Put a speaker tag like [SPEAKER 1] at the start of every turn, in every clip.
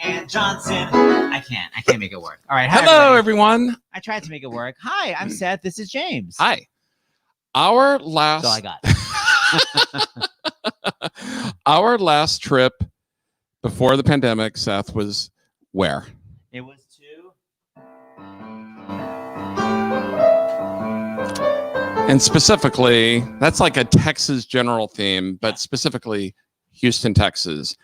[SPEAKER 1] Ann Johnson. I can't make it work. All right.
[SPEAKER 2] Hello, everyone.
[SPEAKER 1] I tried to make it work. Hi, I'm Seth. This is James.
[SPEAKER 2] Hi. Our last.
[SPEAKER 1] That's all I
[SPEAKER 2] got. Our last trip before the pandemic, Seth, was where?
[SPEAKER 1] It was to.
[SPEAKER 2] And specifically, that's like a Texas general theme, but specifically Houston, Texas.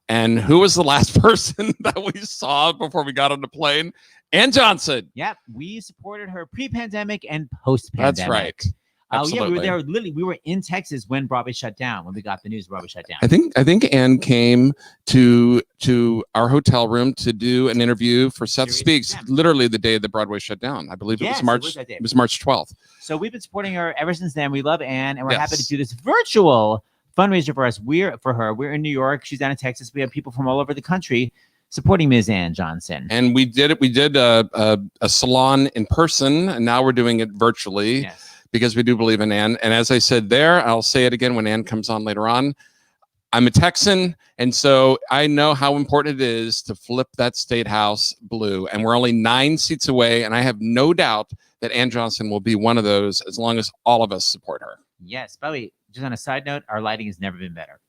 [SPEAKER 2] And who was the last person that we saw before we got on the plane? Ann Johnson.
[SPEAKER 1] Yep, we supported her pre-pandemic and post-pandemic.
[SPEAKER 2] That's right.
[SPEAKER 1] Yeah, we were there. Literally, we were in Texas when Broadway shut down. When we got the news, Broadway shut down.
[SPEAKER 2] I think Ann came to our hotel room to do an interview for Seth Speaks. Literally the day that Broadway shut down. I believe it was March. It was March 12th.
[SPEAKER 1] So we've been supporting her ever since then. We love Ann, and we're happy to do this virtual fundraiser for us. We're in New York. She's down in Texas. We have people from all over the country supporting Ms. Ann Johnson.
[SPEAKER 2] And we did it. We did a salon in person, and now we're doing it virtually.
[SPEAKER 1] Yes.
[SPEAKER 2] Because we do believe in Ann. And as I said there, I'll say it again when Ann comes on later on. I'm a Texan, and so I know how important it is to flip that state house blue. And we're only 9 seats away, and I have no doubt that Ann Johnson will be one of those as long as all of us support her.
[SPEAKER 1] Yes. By the way, just on a side note, our lighting has never been better.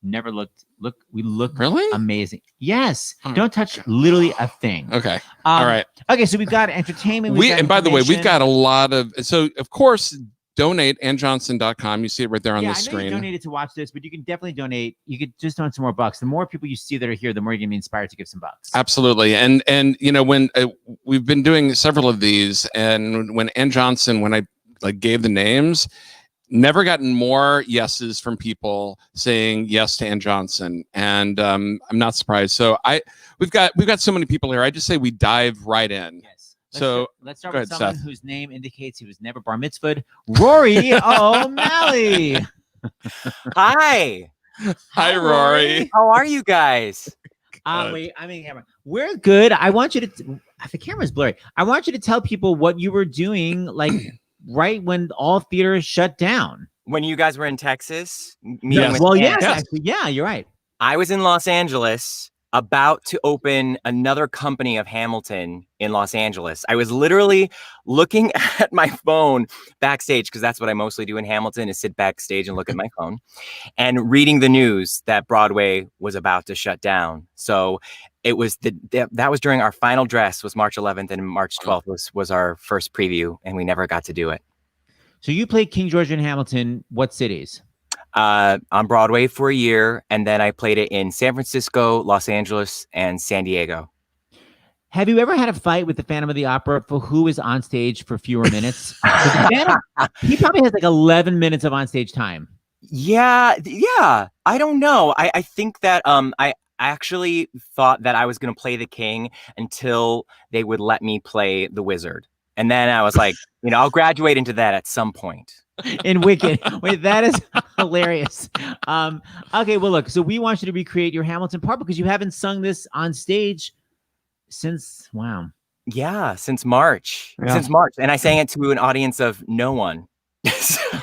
[SPEAKER 1] Never we look
[SPEAKER 2] really
[SPEAKER 1] amazing. Yes. Don't touch literally a thing.
[SPEAKER 2] Okay. All right.
[SPEAKER 1] Okay. So we've got entertainment.
[SPEAKER 2] And by the way, we've got a lot of, so of course, donate annjohnson.com. You see it right there on the screen.
[SPEAKER 1] You donated to watch this, but you can definitely donate. You could just donate some more bucks. The more people you see that are here, the more you're going to be inspired to give some bucks.
[SPEAKER 2] Absolutely. And you know, when we've been doing several of these, and when Ann Johnson, when I gave the names, never gotten more yeses from people saying yes to Ann Johnson, and I'm not surprised. So we've got so many people here. I just say we dive right in.
[SPEAKER 1] Yes. Let's start with someone whose name indicates he was never bar mitzvahed. Rory O'Malley.
[SPEAKER 3] Hi.
[SPEAKER 2] Hi, Rory.
[SPEAKER 3] How are you guys?
[SPEAKER 1] Wait, I'm in camera. We're good. I want you to. The camera's blurry. I want you to tell people what you were doing, like. Right when all theaters shut down.
[SPEAKER 3] When you guys were in Texas?
[SPEAKER 1] Yes. Well, yes, actually. Yeah, you're right.
[SPEAKER 3] I was in Los Angeles about to open another company of Hamilton in Los Angeles. I was literally looking at my phone backstage, because that's what I mostly do in Hamilton, is sit backstage and look at my phone, and reading the news that Broadway was about to shut down. So it was that was during our final dress, was March 11th, and March 12th was our first preview, and we never got to do it.
[SPEAKER 1] So you played King George in Hamilton. What cities?
[SPEAKER 3] On Broadway for a year, and then I played it in San Francisco, Los Angeles, and San Diego.
[SPEAKER 1] Have you ever had a fight with the Phantom of the Opera for who is on stage for fewer minutes? He probably has like 11 minutes of onstage time.
[SPEAKER 3] Yeah. I don't know. I think that I actually thought that I was going to play the king until they would let me play the wizard. And then I was like, I'll graduate into that at some point.
[SPEAKER 1] In Wicked. Wait, that is hilarious. Okay, well, look, so we want you to recreate your Hamilton part because you haven't sung this on stage since, wow.
[SPEAKER 3] Yeah, since March. Yeah. Since March. And I sang it to an audience of no one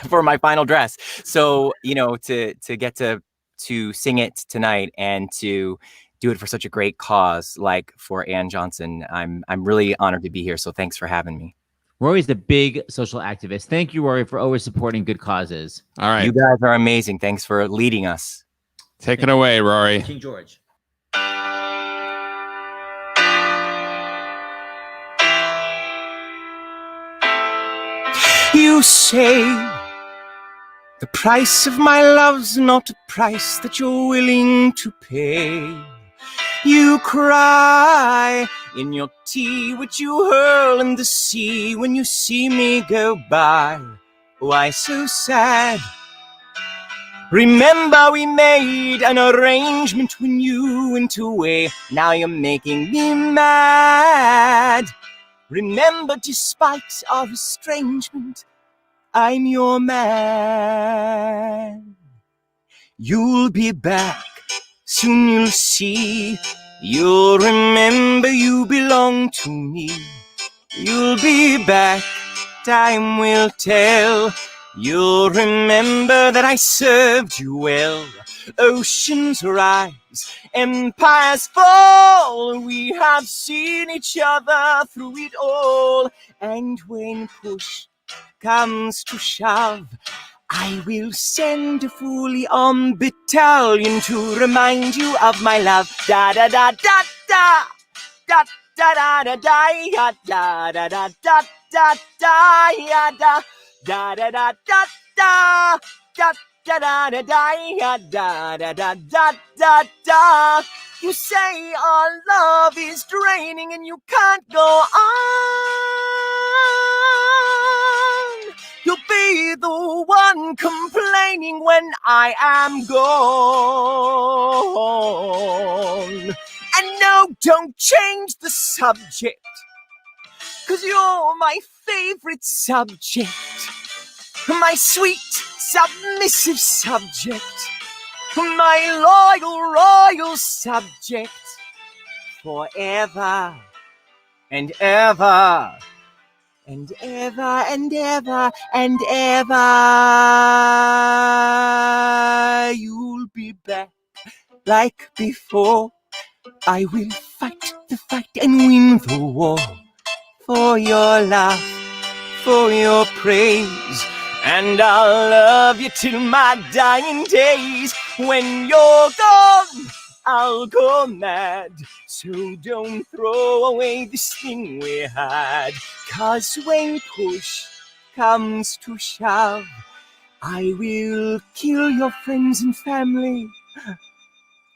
[SPEAKER 3] for my final dress. So, to get to sing it tonight and to do it for such a great cause, like for Ann Johnson, I'm really honored to be here. So thanks for having me.
[SPEAKER 1] Rory's the big social activist. Thank you, Rory, for always supporting good causes.
[SPEAKER 2] All right.
[SPEAKER 3] You guys are amazing. Thanks for leading us.
[SPEAKER 2] Take it away, Rory.
[SPEAKER 1] King George.
[SPEAKER 4] You say the price of my love's not a price that you're willing to pay. You cry in your tea, which you hurl in the sea when you see me go by. Why so sad? Remember we made an arrangement when you went away. Now you're making me mad. Remember, despite our estrangement, I'm your man. You'll be back, soon you'll see. You'll remember you belong to me. You'll be back, time will tell. You'll remember that I served you well. Oceans rise Empires fall, we have seen each other through it all. And when push comes to shove, I will send a fully armed battalion to remind you of my love. Da da da da da da da da da da ya da da da da da da ya da da da da da da da da da da da ya da da da da da da. You say our love is draining and you can't go on. You'll be the one complaining when I am gone. And no, don't change the subject, 'cause you're my favorite subject. My sweet, submissive subject. My loyal, royal subject. Forever and ever. And ever and ever and ever, you'll be back like before. I will fight the fight and win the war for your love, for your praise. And I'll love you till my dying days. When you're gone, I'll go mad. So don't throw away this thing we had. 'Cause when push comes to shove, I will kill your friends and family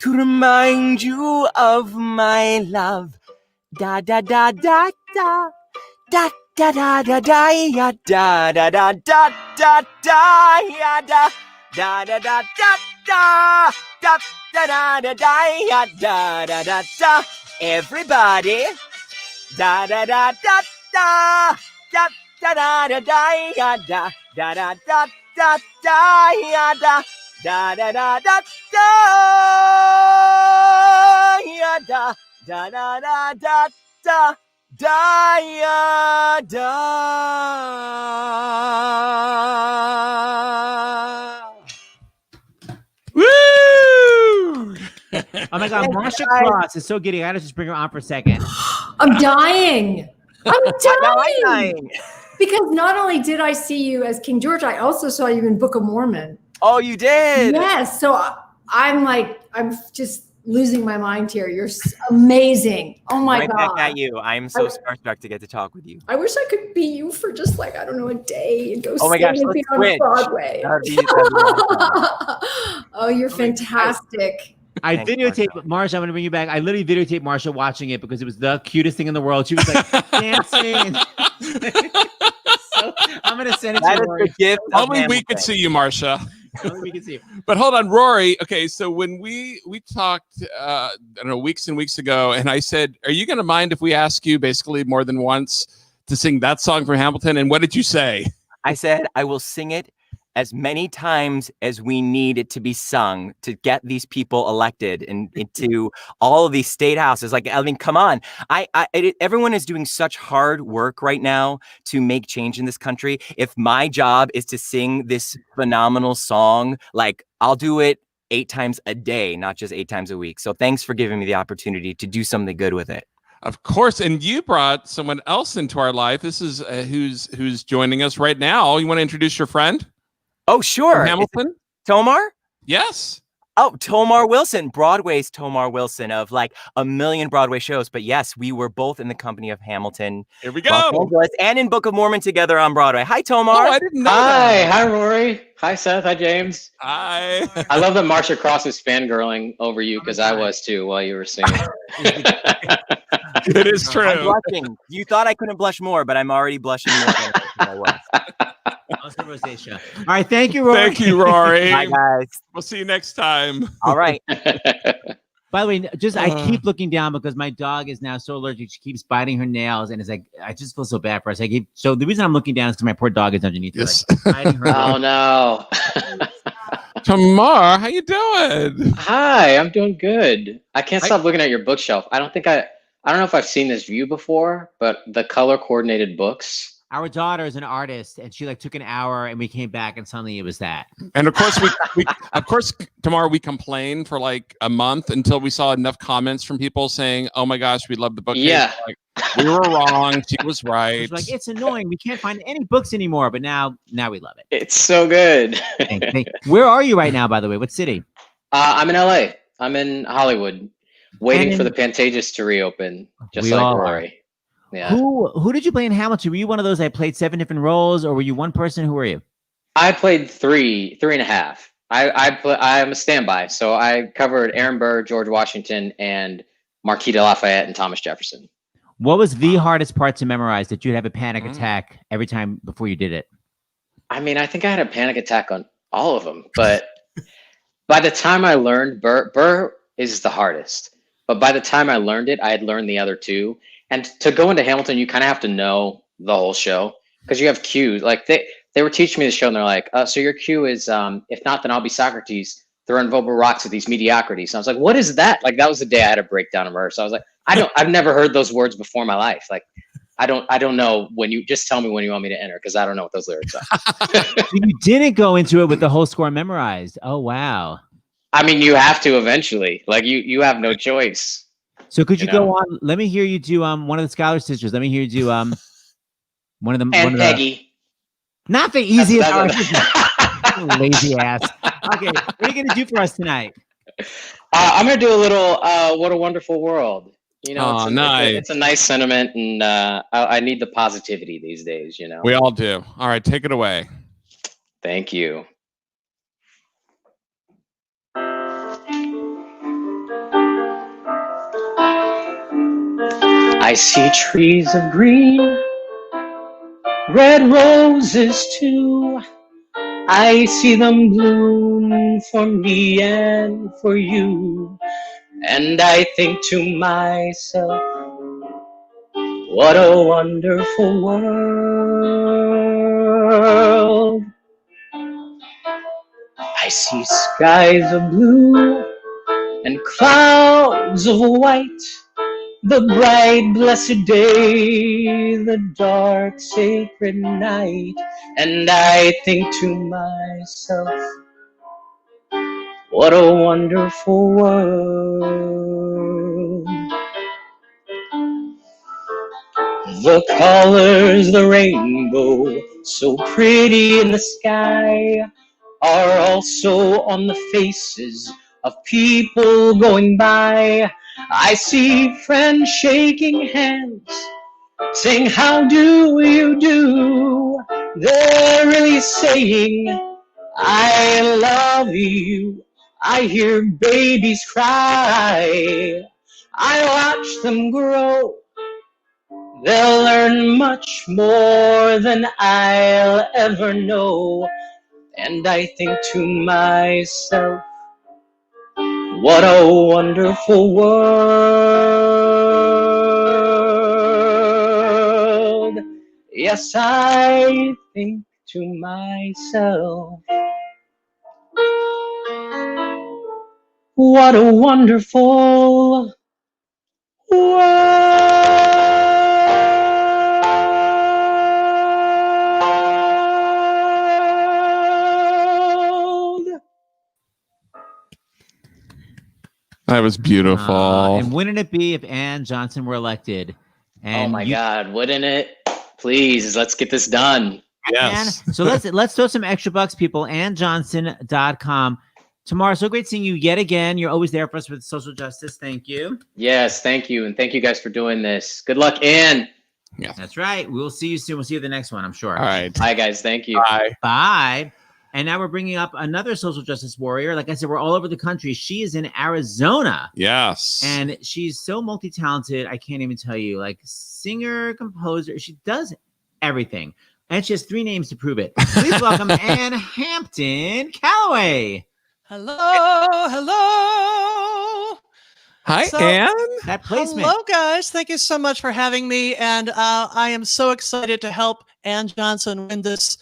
[SPEAKER 4] to remind you of my love. Da da da da da da da da da da ya da da da da da da ya da da da da da da da da da da da ya da da da da. Everybody, da da da da da da da da da da ya da da da da da da ya da da da da da da ya da da da da da da da ya da.
[SPEAKER 2] Woo!
[SPEAKER 1] Oh my God, Marcia Cross is so giddy. I gotta just bring her on for a second.
[SPEAKER 5] I'm dying. I'm
[SPEAKER 4] dying.
[SPEAKER 5] Because not only did I see you as King George, I also saw you in Book of Mormon.
[SPEAKER 4] Oh, you did?
[SPEAKER 5] Yes. So I'm just losing my mind here. You're amazing. Oh my God.
[SPEAKER 3] Right back at you. I'm so starstruck to get to talk with you.
[SPEAKER 5] I wish I could be you for just like, I don't know, a day and go
[SPEAKER 3] oh my gosh,
[SPEAKER 5] sing
[SPEAKER 3] let's
[SPEAKER 5] on
[SPEAKER 3] switch.
[SPEAKER 5] Broadway.
[SPEAKER 3] That'd be awesome.
[SPEAKER 5] Oh, you're fantastic.
[SPEAKER 1] I
[SPEAKER 3] Thanks,
[SPEAKER 1] videotaped Marcia. I'm going to bring you back. I literally videotaped Marcia watching it because it was the cutest thing in the world. She was like dancing. So, I'm going to send it to you.
[SPEAKER 3] The gift of
[SPEAKER 2] Only we
[SPEAKER 3] Hamilton.
[SPEAKER 2] could see you, Marcia.
[SPEAKER 1] Only we can see you.
[SPEAKER 2] But hold on, Rory. Okay, so when we talked, I don't know, weeks and weeks ago, and I said, "Are you going to mind if we ask you basically more than once to sing that song from Hamilton?" And what did you say?
[SPEAKER 3] I said, I will sing it as many times as we need it to be sung to get these people elected and into all of these state houses. Like, I mean, come on. Everyone is doing such hard work right now to make change in this country. If my job is to sing this phenomenal song, like, I'll do it 8 times a day, not just 8 times a week. So thanks for giving me the opportunity to do something good with it.
[SPEAKER 2] Of course, and you brought someone else into our life. This is who's joining us right now. You want to introduce your friend?
[SPEAKER 3] Oh, sure.
[SPEAKER 2] From Hamilton?
[SPEAKER 3] Tommar?
[SPEAKER 2] Yes.
[SPEAKER 3] Oh, Tommar Wilson, Broadway's Tommar Wilson of like a million Broadway shows. But yes, we were both in the company of Hamilton.
[SPEAKER 2] Here we go.
[SPEAKER 3] Los Angeles, and in Book of Mormon together on Broadway. Hi, Tommar.
[SPEAKER 2] Oh, I didn't know that.
[SPEAKER 6] Hi, Rory. Hi, Seth. Hi, James.
[SPEAKER 2] Hi.
[SPEAKER 6] I love that Marcia Cross is fangirling over you because I was too while you were singing.
[SPEAKER 2] It is true.
[SPEAKER 3] I'm blushing. You thought I couldn't blush more, but I'm already blushing more than I was.
[SPEAKER 1] Also rosacea. All right, thank you, Rory.
[SPEAKER 2] Thank you, Rory.
[SPEAKER 3] Bye, guys.
[SPEAKER 2] We'll see you next time.
[SPEAKER 3] All right.
[SPEAKER 1] By the way, I keep looking down because my dog is now so allergic. She keeps biting her nails, and it's like I just feel so bad for us. So the reason I'm looking down is because my poor dog is underneath her.
[SPEAKER 2] Yes.
[SPEAKER 1] Like, biting her.
[SPEAKER 6] Oh no.
[SPEAKER 2] Tommar, how you doing?
[SPEAKER 6] Hi, I'm doing good. I can't stop looking at your bookshelf. I don't know if I've seen this view before, but the color coordinated books
[SPEAKER 1] Our daughter is an artist, and she like took an hour, and we came back, and suddenly it was that.
[SPEAKER 2] And of course, of course, Tommar, we complained for like a month until we saw enough comments from people saying, "Oh my gosh, we love the book."
[SPEAKER 6] Yeah,
[SPEAKER 2] like, we were wrong. She was right.
[SPEAKER 1] It's like it's annoying. We can't find any books anymore, but now we love it.
[SPEAKER 6] it's so good.
[SPEAKER 1] Where are you right now, by the way? What city?
[SPEAKER 6] I'm in LA. I'm in Hollywood, waiting for the Pantages to reopen, just like Rory. Yeah.
[SPEAKER 1] Who did you play in Hamilton? Were you one of those that played 7 different roles, or were you one person? Who were you?
[SPEAKER 6] I played three and a half. I'm a standby, so I covered Aaron Burr, George Washington, and Marquis de Lafayette and Thomas Jefferson.
[SPEAKER 1] What was the hardest part to memorize that you'd have a panic attack every time before you did it?
[SPEAKER 6] I mean, I think I had a panic attack on all of them, but by the time I learned Burr is the hardest. But by the time I learned it, I had learned the other two. And to go into Hamilton, you kind of have to know the whole show because you have cues. Like they were teaching me the show, and they're like, "So your cue is, if not, then I'll be Socrates throwing verbal rocks at these mediocrities." And I was like, "What is that?" Like that was the day I had a breakdown of rehearsal. I was like, I've never heard those words before in my life. Like I don't know when you just tell me when you want me to enter because I don't know what those lyrics are.
[SPEAKER 1] You didn't go into it with the whole score memorized. Oh wow.
[SPEAKER 6] I mean, you have to eventually. Like you have no choice.
[SPEAKER 1] So could you go on? Let me hear you do one of the Scholar Sisters. Let me hear you do one of them.
[SPEAKER 6] And Peggy.
[SPEAKER 1] Not the easiest. Lazy ass. Okay, what are you gonna do for us tonight?
[SPEAKER 6] I'm gonna do a little "What a Wonderful World." You know,
[SPEAKER 2] nice.
[SPEAKER 6] It's a nice sentiment, and I need the positivity these days. You know,
[SPEAKER 2] We all do. All right, take it away.
[SPEAKER 6] Thank you. I see trees of green, red roses too. I see them bloom for me and for you. And I think to myself, what a wonderful world. I see skies of blue and clouds of white. The bright, blessed day, the dark, sacred night. And I think to myself, what a wonderful world. The colors, the rainbow, so pretty in the sky, are also on the faces of people going by. I see friends shaking hands, saying, how do you do? They're really saying, I love you. I hear babies cry. I watch them grow. They'll learn much more than I'll ever know. And I think to myself, what a wonderful world. Yes, I think to myself, what a wonderful world.
[SPEAKER 2] That was beautiful.
[SPEAKER 1] And wouldn't it be if Ann Johnson were elected? And
[SPEAKER 6] oh my God, wouldn't it? Please, let's get this done.
[SPEAKER 2] Yes.
[SPEAKER 1] So let's throw some extra bucks, people. AnnJohnson.com. Tommar, so great seeing you yet again. You're always there for us with social justice. Thank you.
[SPEAKER 6] Yes, thank you. And thank you guys for doing this. Good luck, Ann.
[SPEAKER 2] Yeah.
[SPEAKER 1] That's right. We'll see you soon. We'll see you the next one, I'm sure.
[SPEAKER 2] All right.
[SPEAKER 6] Bye, guys. Thank you.
[SPEAKER 2] Bye.
[SPEAKER 1] Bye. And now we're bringing up another social justice warrior. Like I said, we're all over the country. She is in Arizona.
[SPEAKER 2] Yes.
[SPEAKER 1] And she's so multi-talented. I can't even tell you. Like singer, composer. She does everything. And she has 3 names to prove it. Please welcome Ann Hampton Callaway.
[SPEAKER 7] Hello. Hello.
[SPEAKER 2] Hi, Ann.
[SPEAKER 1] That placement.
[SPEAKER 7] Hello, guys. Thank you so much for having me. And I am so excited to help Ann Johnson win this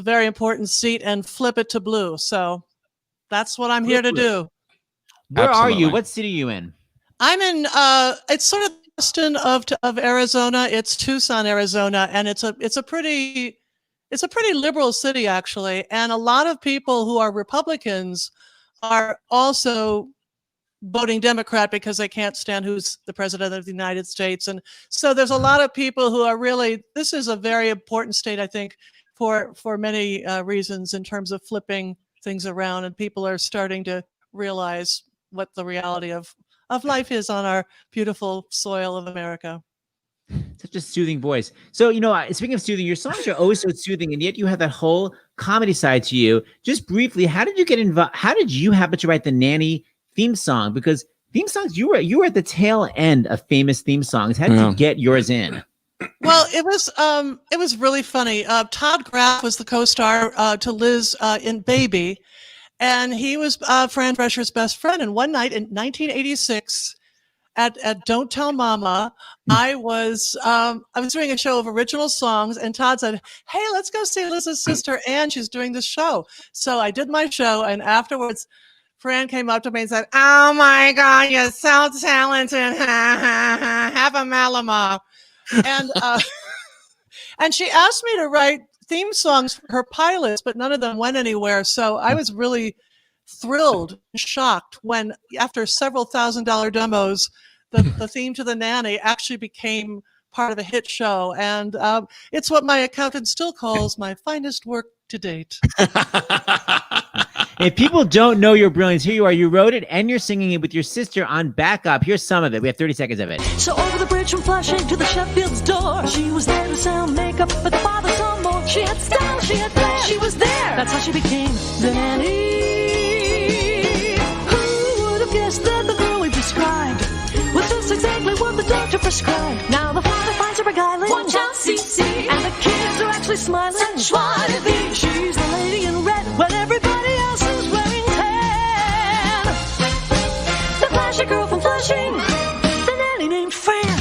[SPEAKER 7] very important seat and flip it to blue. So that's what I'm here to do.
[SPEAKER 1] Where
[SPEAKER 2] Absolutely.
[SPEAKER 1] are you? What city are you in?
[SPEAKER 7] I'm in, it's sort of Austin of Arizona. It's Tucson, Arizona, and it's a pretty liberal city, actually. And a lot of people who are Republicans are also voting Democrat because they can't stand who's the president of the United States. And so there's a lot of people who are really, this is a very important state, I think, for many reasons in terms of flipping things around. And people are starting to realize what the reality of life is on our beautiful soil of America.
[SPEAKER 1] Such a soothing voice. So, speaking of soothing, your songs are always so soothing, and yet you have that whole comedy side to you. Just briefly, how did you get involved? How did you happen to write the Nanny theme song? Because theme songs, you were at the tail end of famous theme songs. How did you get yours in?
[SPEAKER 7] Well, it was really funny. Todd Graff was the co-star to Liz in Baby, and he was Fran Drescher's best friend. And one night in 1986, at Don't Tell Mama, I was doing a show of original songs, and Todd said, "Hey, let's go see Liz's sister Ann. She's doing this show." So I did my show, and afterwards, Fran came up to me and said, "Oh my God, you're so talented! Have a Malama." And she asked me to write theme songs for her pilots, but none of them went anywhere. So I was really thrilled, shocked when, after several $1,000 demos, the theme to The Nanny actually became part of a hit show. And it's what my accountant still calls my finest work to date.
[SPEAKER 1] If people don't know your brilliance, here you are. You wrote it and you're singing it with your sister on backup. Here's some of it. We have 30 seconds of it.
[SPEAKER 8] So over the bridge from Flushing to the Sheffield's door, she was there to sell makeup, but the father saw more. She had style, she had flair, she was there. That's how she became the nanny. Who would have guessed that the girl we described was just exactly what the doctor prescribed? Now the father finds her beguiling. Watch out, CC. And the kids are actually smiling. Such wanna be. She's the lady in red when everybody else is wearing tan. The flashy girl from Flushing, the nanny named Fran.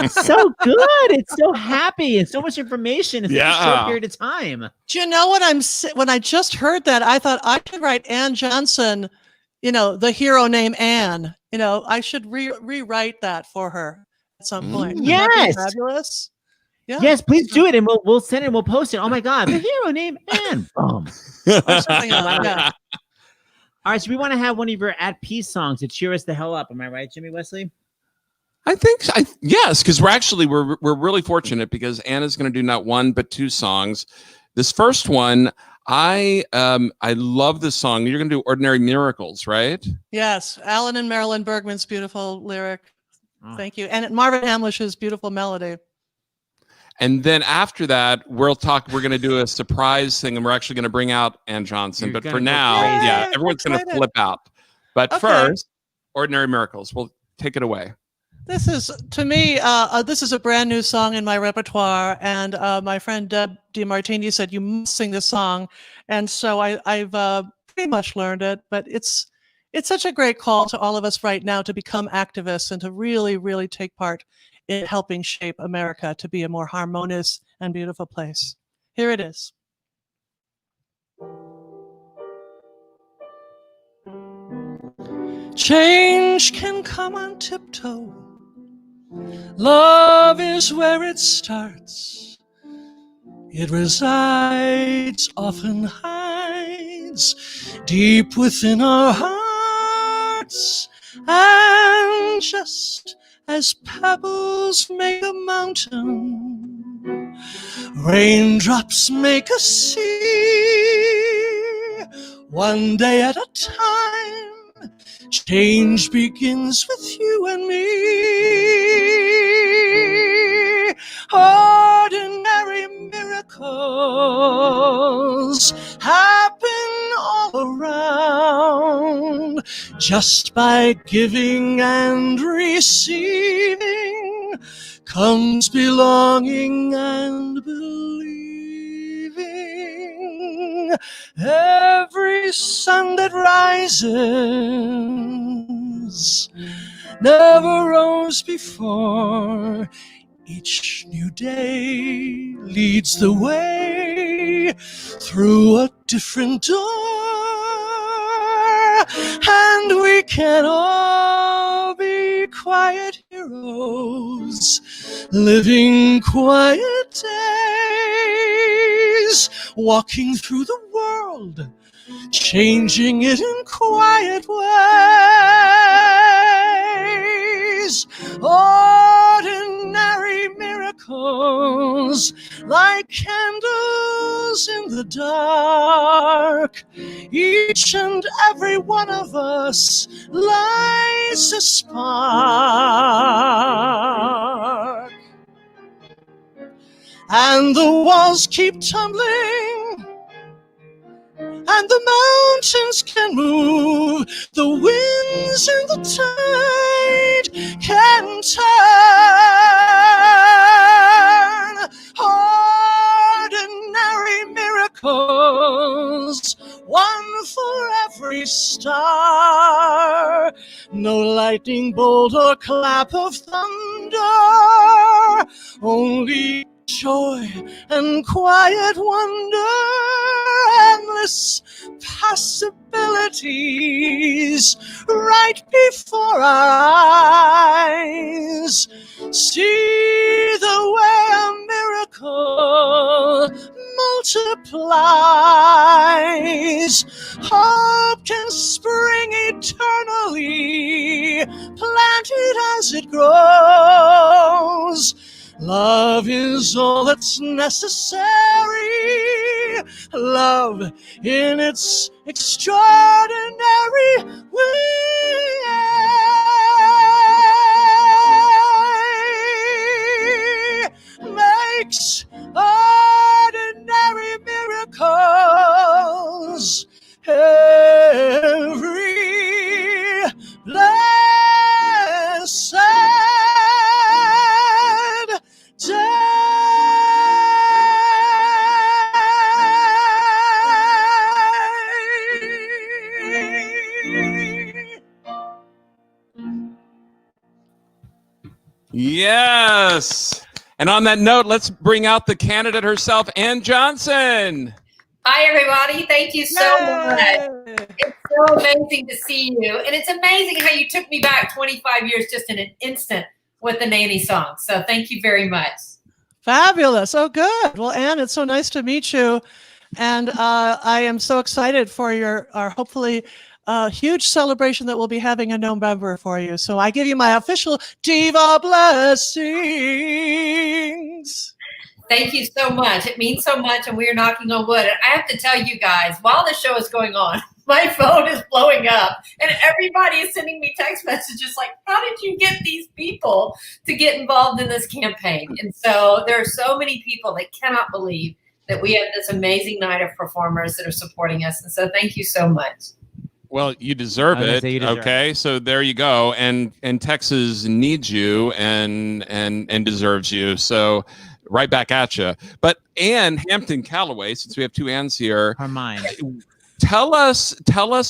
[SPEAKER 1] So good. It's so happy and so much information in such a short period of time.
[SPEAKER 7] Do you know what when I just heard that, I thought I could write Ann Johnson, the hero named Ann. I should rewrite that for her at some point. Wouldn't that be fabulous? Yeah.
[SPEAKER 1] Yes, please do it, and we'll send it and we'll post it. Oh my God, the hero named Ann. Boom.
[SPEAKER 7] Or something like that.
[SPEAKER 1] All right, so we want to have one of your at peace songs to cheer us the hell up. Am I right, Jimmy Wesley?
[SPEAKER 2] I think yes, because we're really fortunate because Anna's going to do not one but two songs. This first one, I love this song. You're going to do "Ordinary Miracles," right?
[SPEAKER 7] Yes, Alan and Marilyn Bergman's beautiful lyric. Oh. Thank you, and Marvin Hamlish's beautiful melody.
[SPEAKER 2] And then after that, we're going to do a surprise thing, and we're actually going to bring out Ann Johnson. But for now, everyone's going to flip out. But first, "Ordinary Miracles." We'll take it away.
[SPEAKER 7] This is, to me, this is a brand new song in my repertoire, and my friend Deb DiMartini said, "You must sing this song," and so I've pretty much learned it. But it's such a great call to all of us right now to become activists and to really, really take part in helping shape America to be a more harmonious and beautiful place. Here it is. Change can come on tiptoe. Love is where it starts. It resides, often hides, deep within our hearts. And just as pebbles make a mountain, raindrops make a sea. One day at a time, change begins with you and me. Ordinary miracles happen all around. Just by giving and receiving comes belonging and believing. Every sun that rises never rose before. Each new day leads the way through a different door, and we can all be quiet heroes, living quiet days, walking through the world, changing it in quiet ways. Ordinary miracles like candles in the dark. Each and every one of us lights a spark. And the walls keep tumbling, and the mountains can move, the winds and the tide can turn. Ordinary miracles, one for every star. No lightning bolt or clap of thunder, only joy and quiet wonder, endless possibilities right before our eyes. See the way a miracle multiplies. Hope can spring eternally, planted as it grows. Love is all that's necessary. Love in its extraordinary way makes ordinary miracles every blessed
[SPEAKER 2] Yes. And on that note, let's bring out the candidate herself, Ann Johnson.
[SPEAKER 9] Hi, everybody. Thank you so much. It's so amazing to see you. And it's amazing how you took me back 25 years just in an instant with the Nanny song. So thank you very much.
[SPEAKER 7] Fabulous. Oh, good. Well, Ann, it's so nice to meet you. And I am so excited for our hopefully huge celebration that we'll be having in November for you. So I give you my official Diva blessings.
[SPEAKER 9] Thank you so much. It means so much, and we're knocking on wood. And I have to tell you guys, while the show is going on, my phone is blowing up, and everybody is sending me text messages like, how did you get these people to get involved in this campaign? And so there are so many people that cannot believe that we have this amazing night of performers that are supporting us. And so thank you so much.
[SPEAKER 2] Well, you deserve it. Okay, so there you go. And Texas needs you and deserves you. So right back at you. But Ann Hampton Callaway, since we have two Anns here,
[SPEAKER 1] Are mine.
[SPEAKER 2] tell us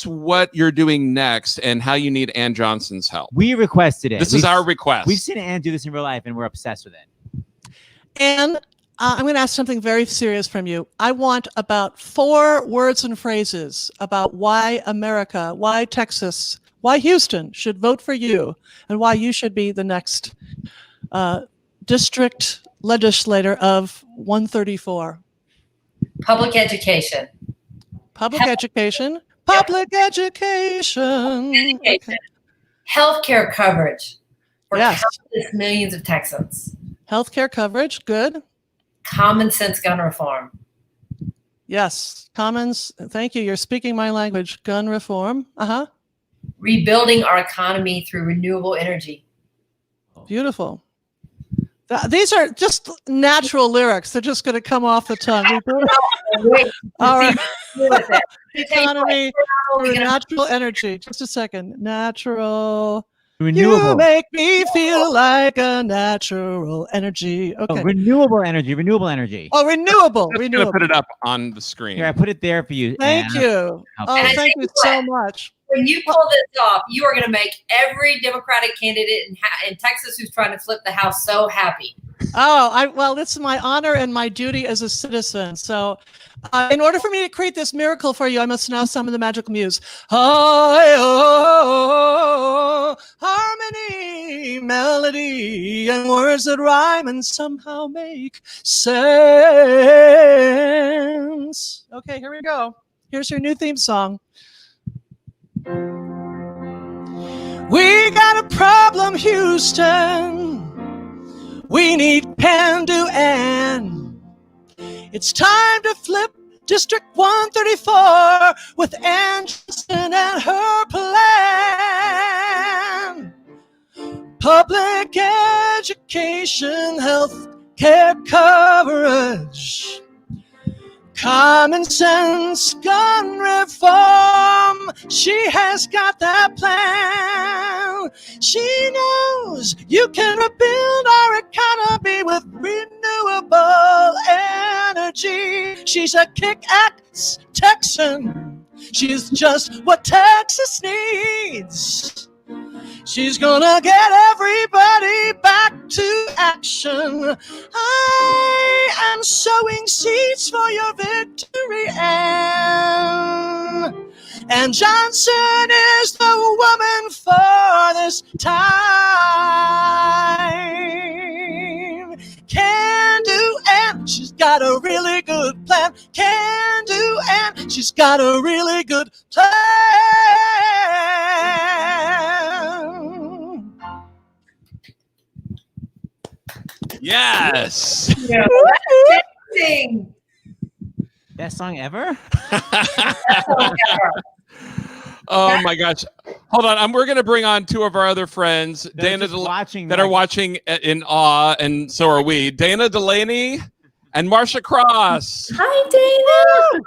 [SPEAKER 2] what you're doing next and how you Ann Johnson's help.
[SPEAKER 1] We requested it.
[SPEAKER 2] This is our request.
[SPEAKER 1] We've seen Ann do this in real life, and we're obsessed with it.
[SPEAKER 7] And I'm going to ask something very serious from you. I want about 4 words and phrases about why America, why Texas, why Houston should vote for you, and why you should be the next district legislator of 134.
[SPEAKER 9] Public education.
[SPEAKER 7] Public education. Public education.
[SPEAKER 9] Okay. Healthcare coverage for
[SPEAKER 7] Yes.
[SPEAKER 9] countless millions of Texans.
[SPEAKER 7] Healthcare coverage. Good.
[SPEAKER 9] Common sense gun reform.
[SPEAKER 7] Yes. Commons. Thank you. You're speaking my language. Gun reform.
[SPEAKER 9] Rebuilding our economy through renewable energy.
[SPEAKER 7] Beautiful. These are just natural lyrics. They're just going to come off the tongue. All right. Economy through natural energy. Just a second. Natural.
[SPEAKER 1] Renewable.
[SPEAKER 7] You make me feel like a natural energy. Okay.
[SPEAKER 1] Oh, renewable energy. Renewable energy.
[SPEAKER 7] Oh, renewable.
[SPEAKER 2] I'm going to put it up on the screen.
[SPEAKER 1] Here, I put it there for you.
[SPEAKER 7] Thank
[SPEAKER 1] Ann.
[SPEAKER 7] you.
[SPEAKER 1] Okay.
[SPEAKER 7] Oh, thank you so much.
[SPEAKER 9] When you pull this off, you are going to make every Democratic candidate in Texas who's trying to flip the House so happy.
[SPEAKER 7] Oh, well, it's my honor and my duty as a citizen. So in order for me to create this miracle for you, I must now summon the magical muse. Harmony. pretty melody and words that rhyme and somehow make sense. Okay, here we go. Here's your new theme song. We got a problem, Houston. We need can-do, and it's time to flip District 134 with Ann Johnson and her plan. Public education, health care coverage, common sense gun reform. She has got that plan. She knows you can rebuild our economy with renewable energy. She's a kick-ass Texan. She's just what Texas needs. She's gonna get everybody back to action. I am sowing seeds for your victory, Ann. And Johnson is the woman for this time. Can do, and she's got a really good plan. Can do, and she's got a really good plan.
[SPEAKER 2] Yes.
[SPEAKER 9] Yeah, amazing.
[SPEAKER 1] Best song ever?
[SPEAKER 2] Oh my gosh. Hold on. We're going to bring on two of our other friends, Dana
[SPEAKER 1] watching
[SPEAKER 2] that are watching in awe, and so are we. Dana Delany and Marcia Cross.
[SPEAKER 5] Hi, Dana.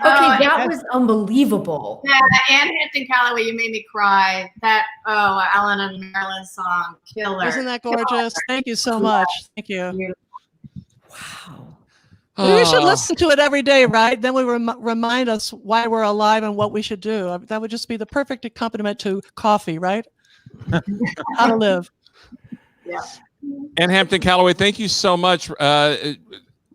[SPEAKER 9] Oh,
[SPEAKER 5] That was unbelievable.
[SPEAKER 9] Yeah, and Hampton, Callaway, you made me cry. That Alan and Marilyn song, killer.
[SPEAKER 7] Isn't that gorgeous? Thank you so much. Thank you.
[SPEAKER 5] Wow.
[SPEAKER 7] We should listen to it every day, right? Then we remind us why we're alive and what we should do. That would just be the perfect accompaniment to coffee, right? How to live.
[SPEAKER 9] Yeah.
[SPEAKER 2] And Hampton, Callaway, thank you so much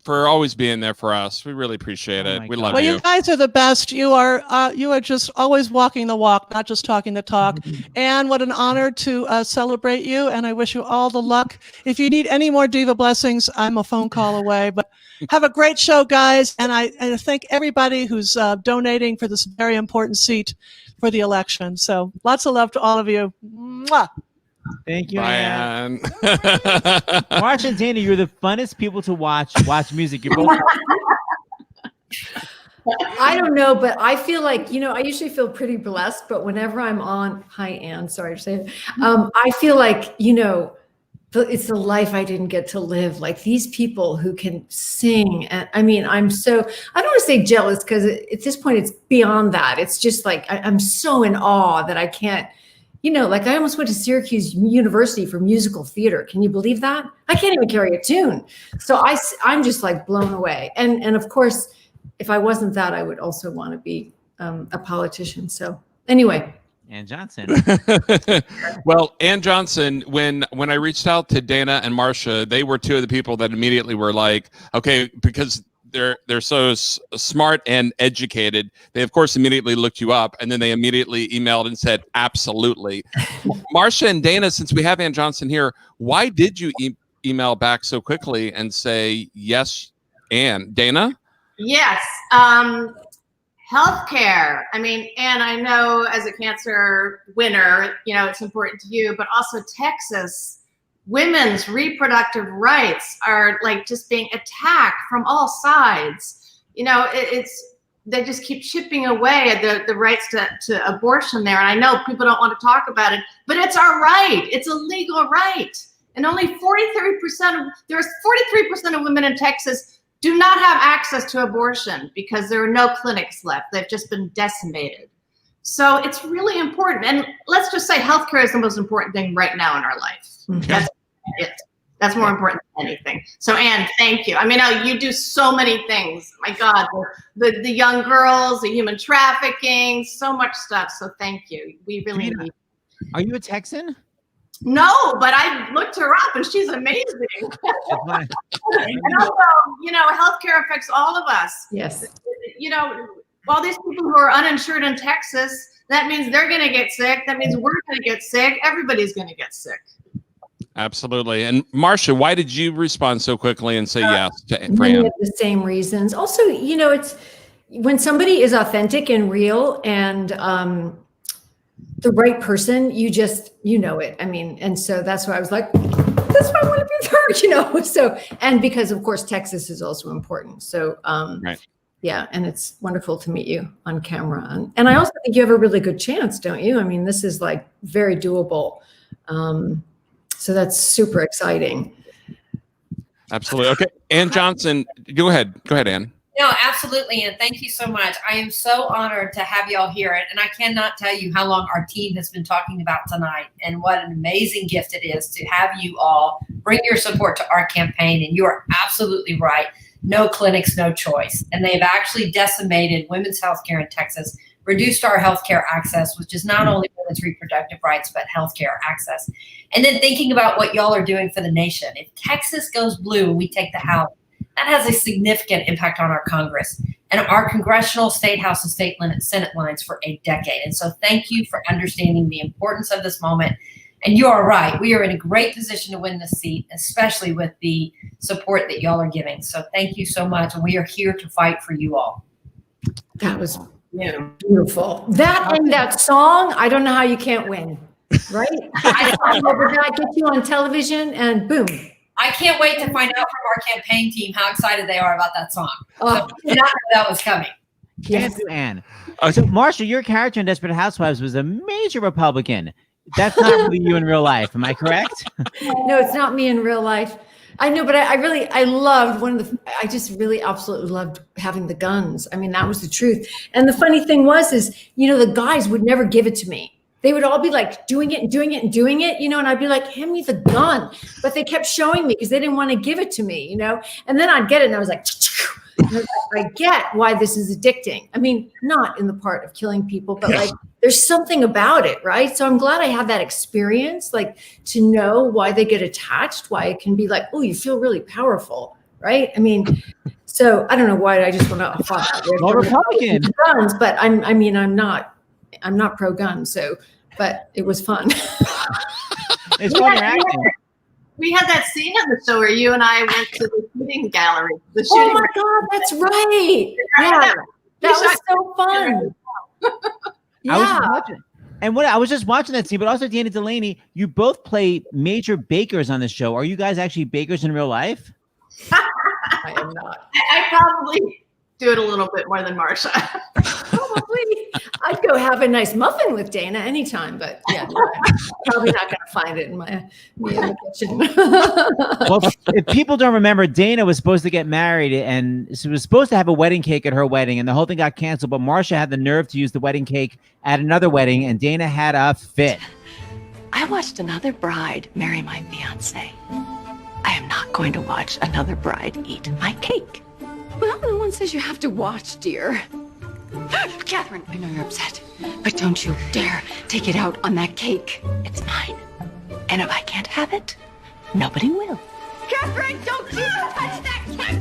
[SPEAKER 2] for always being there for us. We really appreciate it. We love
[SPEAKER 7] Well,
[SPEAKER 2] you.
[SPEAKER 7] you guys are the best. You are just always walking the walk, not just talking the talk. And what an honor to celebrate you. And I wish you all the luck. If you need any more diva blessings, I'm a phone call away. But have a great show, guys. And I thank everybody who's donating for this very important seat for the election. So lots of love to all of you. Mwah.
[SPEAKER 1] Thank you,
[SPEAKER 2] Bye,
[SPEAKER 1] Ann.
[SPEAKER 2] Ann.
[SPEAKER 1] Marcia and Dana, you're the funnest people to watch music. You're both.
[SPEAKER 5] I don't know, but I feel like, I usually feel pretty blessed, but whenever I'm on, hi, Ann, sorry to say it. I feel like, it's the life I didn't get to live. Like these people who can sing. And I mean, I don't want to say jealous because at this point it's beyond that. It's just like, I'm so in awe that I can't, like I almost went to Syracuse University for musical theater. Can you believe that? I can't even carry a tune. So I'm just like blown away. And of course, if I wasn't that, I would also want to be a politician. So anyway.
[SPEAKER 1] Ann Johnson.
[SPEAKER 2] Well, Ann Johnson, when I reached out to Dana and Marcia, they were two of the people that immediately were like, okay, because they're so smart and educated. They of course immediately looked you up, and then they immediately emailed and said, absolutely. Marcia and Dana, since we have Ann Johnson here, why did you email back so quickly and say yes, Ann? Dana?
[SPEAKER 9] Yes. Healthcare. I mean, Ann, I know as a cancer winner, it's important to you, but also Texas. Women's reproductive rights are like just being attacked from all sides. They just keep chipping away at the rights to abortion there. And I know people don't want to talk about it, but it's our right. It's a legal right. And only 43% of women in Texas do not have access to abortion because there are no clinics left. They've just been decimated. So it's really important. And let's just say healthcare is the most important thing right now in our life.
[SPEAKER 5] Okay.
[SPEAKER 9] That's more important than anything. So Ann, thank you. I mean, you do so many things. My God, the young girls, the human trafficking, so much stuff. So thank you. We really need.
[SPEAKER 1] Are you a Texan?
[SPEAKER 9] No, but I looked her up and she's amazing. And also, healthcare affects all of us.
[SPEAKER 5] Yes.
[SPEAKER 10] Well, these people who are uninsured in Texas, that means they're going to get sick. That means we're going to get sick. Everybody's going to get sick.
[SPEAKER 2] Absolutely. And Marcia, why did you respond so quickly and say yes to
[SPEAKER 5] Many
[SPEAKER 2] Fran?
[SPEAKER 5] of the same reasons. Also, it's when somebody is authentic and real and the right person, you know it. I mean, and so that's why I was like, that's why I want to be there, So, and because of course, Texas is also important. So,
[SPEAKER 2] Right.
[SPEAKER 5] Yeah, and it's wonderful to meet you on camera. And I also think you have a really good chance, don't you? I mean, this is like very doable. So that's super exciting.
[SPEAKER 2] Absolutely. Okay. Ann Johnson, go ahead. Go ahead, Ann.
[SPEAKER 9] No, absolutely. And thank you so much. I am so honored to have y'all here. And I cannot tell you how long our team has been talking about tonight and what an amazing gift it is to have you all bring your support to our campaign. And you are absolutely right. No clinics, no choice. And they've actually decimated women's healthcare in Texas, reduced our healthcare access, which is not only women's reproductive rights, but healthcare access. And then thinking about what y'all are doing for the nation. If Texas goes blue and we take the House, that has a significant impact on our Congress and our congressional, state house, and state Senate lines for a decade. And so thank you for understanding the importance of this moment. And you are right. We are in a great position to win this seat, especially with the support that y'all are giving. So thank you so much. And we are here to fight for you all.
[SPEAKER 5] That was beautiful. That and that song, I don't know how you can't win, right? That gets you on television and boom.
[SPEAKER 9] I can't wait to find out from our campaign team how excited they are about that song. So I did not know that was coming.
[SPEAKER 1] Yes, Ann. So, Marcia, your character in Desperate Housewives was a major Republican. That's not really you in real life. Am I correct?
[SPEAKER 5] No, it's not me in real life. I know, but I loved I just really absolutely loved having the guns. I mean, that was the truth. And the funny thing was, the guys would never give it to me. They would all be like doing it and doing it and doing it, and I'd be like, hand me the gun. But they kept showing me because they didn't want to give it to me, and then I'd get it and I was like, I get why this is addicting. I mean, not in the part of killing people, but like there's something about it, right? So I'm glad I had that experience, like to know why they get attached, why it can be like, oh, you feel really powerful, right? I mean, so I don't know why I just want to fight that
[SPEAKER 1] Republican
[SPEAKER 5] guns, but I'm not pro-gun, but it was fun.
[SPEAKER 1] It's fun interacting.
[SPEAKER 10] We had that scene on the show where you and I went to the shooting gallery.
[SPEAKER 5] Oh my God, that's right. Yeah, that was so fun.
[SPEAKER 1] I was just watching that scene, but also Dana Delany, you both play major bakers on the show. Are you guys actually bakers in real life?
[SPEAKER 5] I am not.
[SPEAKER 10] I probably do it a little bit more than Marcia.
[SPEAKER 5] Probably. I'd go have a nice muffin with Dana anytime, but yeah, no, I'm probably not going to find it in the kitchen.
[SPEAKER 1] Well, if people don't remember, Dana was supposed to get married and she was supposed to have a wedding cake at her wedding, and the whole thing got canceled. But Marcia had the nerve to use the wedding cake at another wedding, and Dana had a fit.
[SPEAKER 11] I watched another bride marry my fiance. I am not going to watch another bride eat my cake. Well, no one says you have to watch, dear. Catherine, I know you're upset, but don't you dare take it out on that cake. It's mine. And if I can't have it, nobody will. Catherine, don't you touch that cake!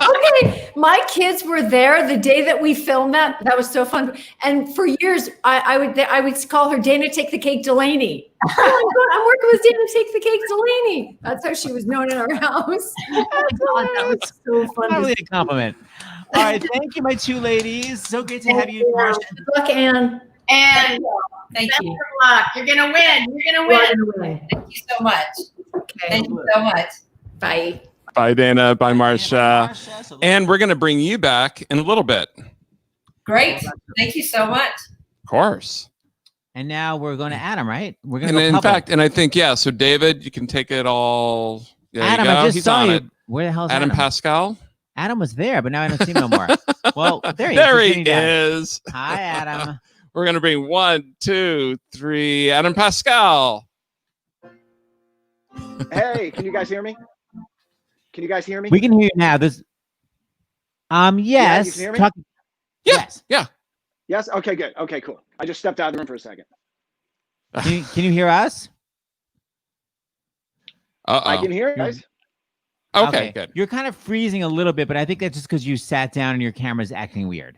[SPEAKER 5] Okay, my kids were there the day that we filmed that. That was so fun. And for years, I would call her Dana Take the Cake Delany. Oh my God, I'm working with Dana Take the Cake Delany. That's how she was known in our house. Oh my God, that was so fun.
[SPEAKER 1] Not really a compliment. All right, thank you, my two ladies. So great to have you, Marcia.
[SPEAKER 5] Good luck, Ann.
[SPEAKER 10] And
[SPEAKER 9] Thank you.
[SPEAKER 10] Good luck. You're gonna win. You're gonna win.
[SPEAKER 9] Thank you so much.
[SPEAKER 5] Okay.
[SPEAKER 9] Thank you so much.
[SPEAKER 5] Bye.
[SPEAKER 2] Bye, Dana. Bye, Marcia. And we're going to bring you back in a little bit.
[SPEAKER 9] Great. Thank you so much.
[SPEAKER 2] Of course.
[SPEAKER 1] And now we're going to Adam, right? We're going
[SPEAKER 2] And
[SPEAKER 1] to
[SPEAKER 2] in fact, and I think, so David, you can take it all. There
[SPEAKER 1] Adam,
[SPEAKER 2] you go.
[SPEAKER 1] I just
[SPEAKER 2] He's
[SPEAKER 1] saw
[SPEAKER 2] on
[SPEAKER 1] you.
[SPEAKER 2] it.
[SPEAKER 1] Where the hell is
[SPEAKER 2] Adam
[SPEAKER 1] Adam?
[SPEAKER 2] Pascal.
[SPEAKER 1] Adam was there, but now I don't see him no more. Well, there he is.
[SPEAKER 2] There
[SPEAKER 1] He's
[SPEAKER 2] he
[SPEAKER 1] sitting down.
[SPEAKER 2] is.
[SPEAKER 1] Hi, Adam.
[SPEAKER 2] We're going to bring 1, 2, 3. Adam Pascal.
[SPEAKER 12] Hey, can you guys hear me? Can you guys hear me?
[SPEAKER 1] We can hear you now. Yes.
[SPEAKER 12] Yeah, you can hear me?
[SPEAKER 1] Yes.
[SPEAKER 2] Yeah.
[SPEAKER 12] Yes. Okay, good. Okay, cool. I just stepped out of the room for a second.
[SPEAKER 1] Can you hear us?
[SPEAKER 12] I can hear you guys.
[SPEAKER 2] Okay, good.
[SPEAKER 1] You're kind of freezing a little bit, but I think that's just because you sat down and your camera's acting weird.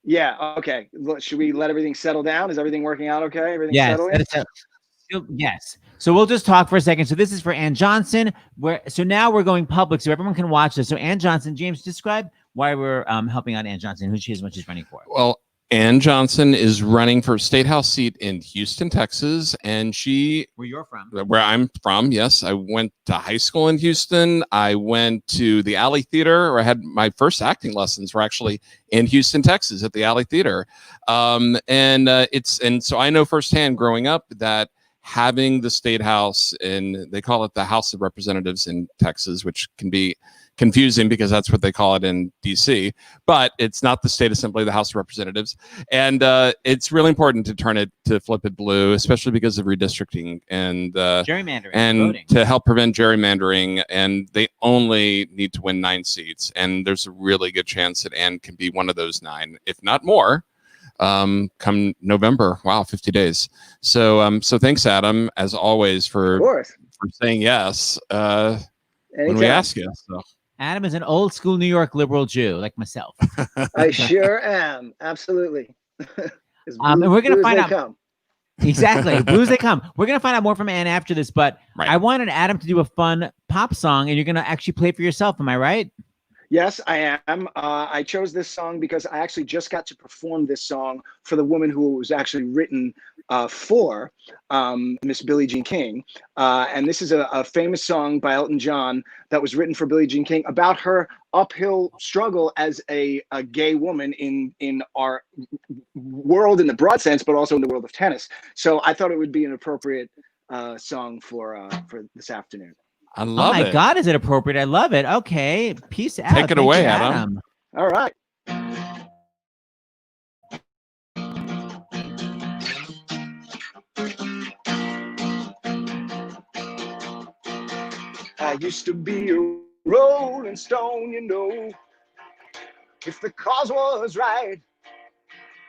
[SPEAKER 12] Yeah. Okay. Should we let everything settle down? Is everything working out okay? Everything
[SPEAKER 1] Yes.
[SPEAKER 12] settling?
[SPEAKER 1] Yes. So we'll just talk for a second. So this is for Ann Johnson. So now we're going public, so everyone can watch this. So Ann Johnson, James, describe why we're helping out Ann Johnson, who she is, what she's running for.
[SPEAKER 2] Well, Ann Johnson is running for state house seat in Houston, Texas, and
[SPEAKER 1] where you're from?
[SPEAKER 2] Where I'm from, yes. I went to high school in Houston. I went to the Alley Theater, where I had my first acting lessons were actually in Houston, Texas, at the Alley Theater. So I know firsthand growing up that having the state house, and they call it the House of Representatives in Texas, which can be confusing because that's what they call it in DC, but it's not the state assembly, the House of Representatives. And it's really important to flip it blue, especially because of redistricting and
[SPEAKER 1] gerrymandering
[SPEAKER 2] and
[SPEAKER 1] voting.
[SPEAKER 2] To help prevent gerrymandering. And they only need to win 9 seats. And there's a really good chance that Ann can be one of those 9, if not more, come November. Wow, 50 days. So thanks, Adam, as always, for saying yes when we ask you. So.
[SPEAKER 1] Adam is an old school New York liberal Jew, like myself.
[SPEAKER 12] I sure am. Absolutely.
[SPEAKER 1] And we're going to find out. Exactly. Blues they come. We're going to find out more from Ann after this, but I wanted Adam to do a fun pop song, and you're going to actually play for yourself. Am I right?
[SPEAKER 12] Yes, I am. I chose this song because I actually just got to perform this song for the woman who was actually written for Miss Billie Jean King. And this is a famous song by Elton John that was written for Billie Jean King about her uphill struggle as a gay woman in our world in the broad sense, but also in the world of tennis. So I thought it would be an appropriate song for this afternoon.
[SPEAKER 2] I love it.
[SPEAKER 1] Oh my God, is it appropriate? I love it. Okay, peace out.
[SPEAKER 2] Take it away, Adam.
[SPEAKER 12] All right. I used to be a rolling stone, you know. If the cause was right,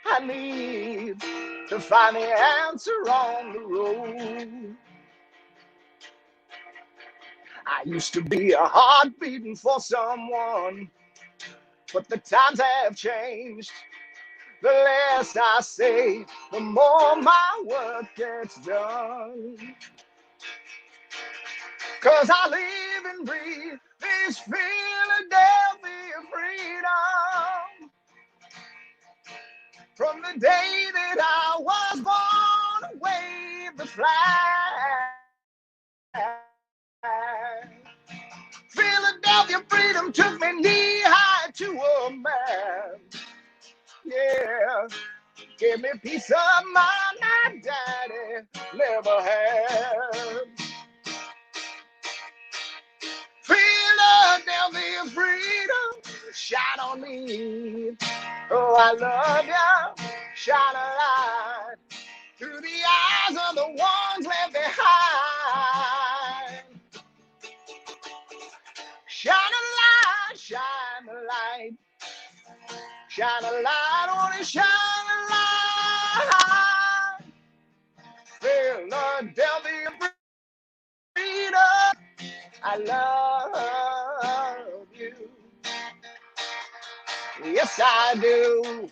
[SPEAKER 12] I need to find the answer on the road. I used to be a heart beating for someone, but the times have changed. The less I say, the more my work gets done. 'Cause I live and breathe this Philadelphia freedom. From the day that I was born, I waved the flag. Philadelphia freedom took me knee high to a man. Yeah, gave me peace of mind my daddy never had. Philadelphia freedom, shine on me. Oh, I love ya, shine a light through the eyes of the ones left behind. Shine a light, shine a light. Shine a light on it, shine a light. Philadelphia freedom, I love you. Yes, I do.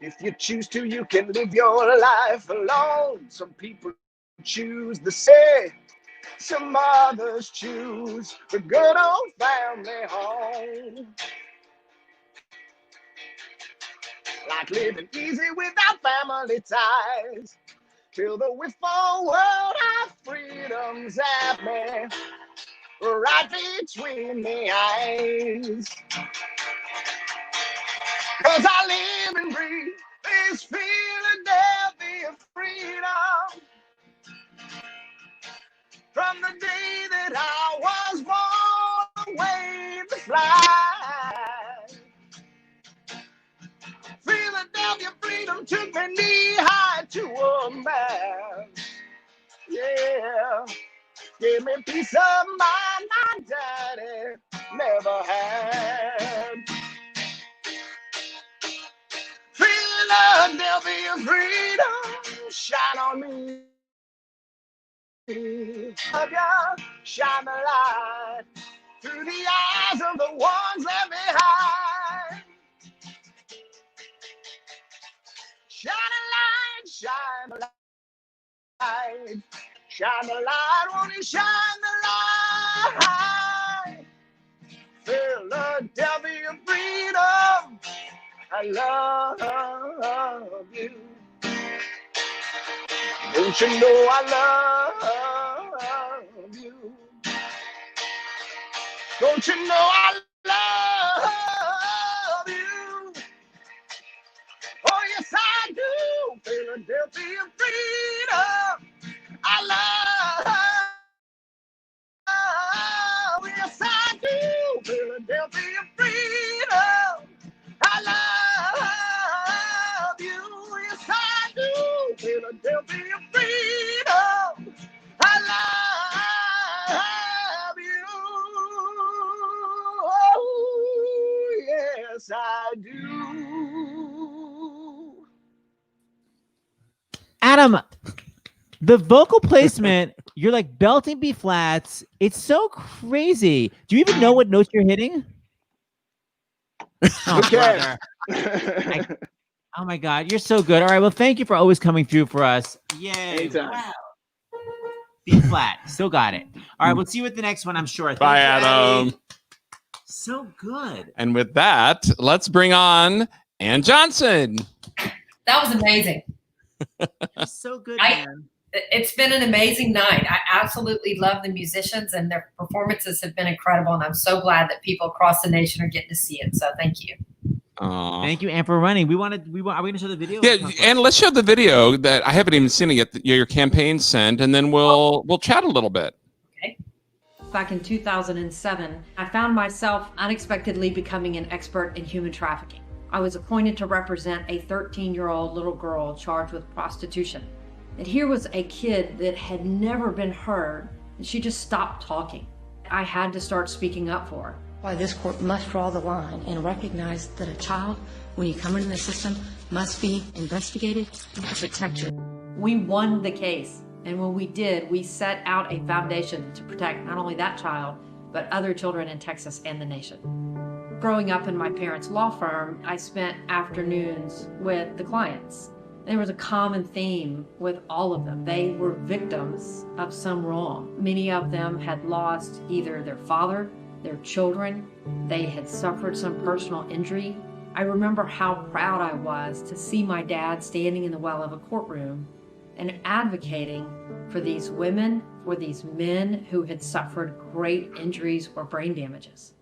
[SPEAKER 12] If you choose to, you can live your life alone. Some people choose the city, some others choose the good old family home. Like living easy without family ties, till the wistful world of freedom's at me, right between the eyes. 'Cause I live and breathe this Philadelphia freedom. From the day that I was born, wave the flag. Philadelphia freedom took me knee high to a man. Yeah, gave me peace of mind my daddy never had. Philadelphia freedom, shine on me. Shine the light through the eyes of the ones left behind. Shine a light, shine the light, shine the light, won't you shine the light? Philadelphia freedom, I love you. Don't you know I love you? Don't you know I love you? Oh, yes, I do. Philadelphia freedom, I love. Yes, I do. Philadelphia freedom, I love you. Yes, I do. Philadelphia freedom, I love you. Oh, yes, I do.
[SPEAKER 1] Adam, the vocal placement, you're like belting B flats. It's so crazy. Do you even know what notes you're hitting? Oh,
[SPEAKER 12] Okay.
[SPEAKER 1] brother. Oh my God, you're so good. All right, well, thank you for always coming through for us. Yay.
[SPEAKER 12] Anytime.
[SPEAKER 1] Wow. B flat, still got it. All right, we'll see you at the next one, I'm sure.
[SPEAKER 2] Bye,
[SPEAKER 1] Thank you,
[SPEAKER 2] Adam.
[SPEAKER 1] Abby. So good.
[SPEAKER 2] And with that, let's bring on Ann Johnson.
[SPEAKER 9] That was amazing.
[SPEAKER 1] So good,
[SPEAKER 9] I-
[SPEAKER 1] man.
[SPEAKER 9] It's been an amazing night. I absolutely love the musicians, and their performances have been incredible. And I'm so glad that people across the nation are getting to see it. So thank you.
[SPEAKER 2] Aw.
[SPEAKER 1] Thank you, Ann, for running. Are we going to show the video?
[SPEAKER 2] Yeah, and let's show the video that I haven't even seen it yet. That your campaign sent, and then we'll chat a little bit.
[SPEAKER 13] Back in 2007, I found myself unexpectedly becoming an expert in human trafficking. I was appointed to represent a 13-year-old little girl charged with prostitution. And here was a kid that had never been heard, and she just stopped talking. I had to start speaking up for her.
[SPEAKER 14] Why this court must draw the line and recognize that a child, when you come into the system, must be investigated and protected.
[SPEAKER 13] We won the case, and when we did, we set out a foundation to protect not only that child, but other children in Texas and the nation. Growing up in my parents' law firm, I spent afternoons with the clients. There was a common theme with all of them. They were victims of some wrong. Many of them had lost either their father, their children, they had suffered some personal injury. I remember how proud I was to see my dad standing in the well of a courtroom and advocating for these women, for these men who had suffered great injuries or brain damages.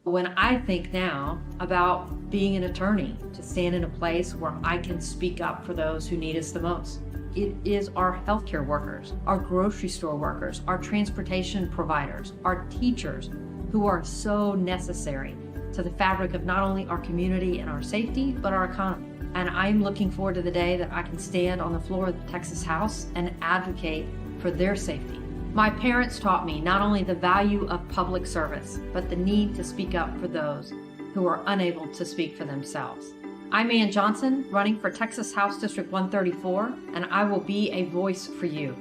[SPEAKER 13] When I think now about being an attorney, to stand in a place where I can speak up for those who need us the most, it is our healthcare workers, our grocery store workers, our transportation providers, our teachers, who are so necessary to the fabric of not only our community and our safety, but our economy. And I'm looking forward to the day that I can stand on the floor of the Texas House and advocate for their safety. My parents taught me not only the value of public service, but the need to speak up for those who are unable to speak for themselves. I'm Ann Johnson, running for Texas House District 134, and I will be a voice for you.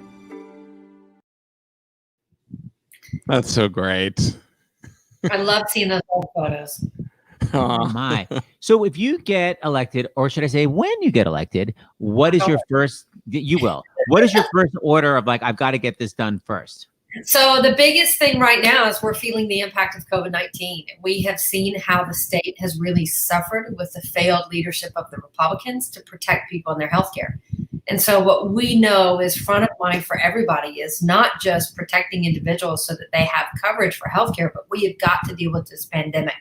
[SPEAKER 2] That's so great.
[SPEAKER 9] I love seeing those old photos.
[SPEAKER 1] Oh my. So if you get elected, or should I say when you get elected, what is your first, what is your first order of like, I've got to get this done first?
[SPEAKER 9] So the biggest thing right now is we're feeling the impact of COVID-19. We have seen how the state has really suffered with the failed leadership of the Republicans to protect people in their healthcare. And so what we know is front of mind for everybody is not just protecting individuals so that they have coverage for healthcare, but we have got to deal with this pandemic.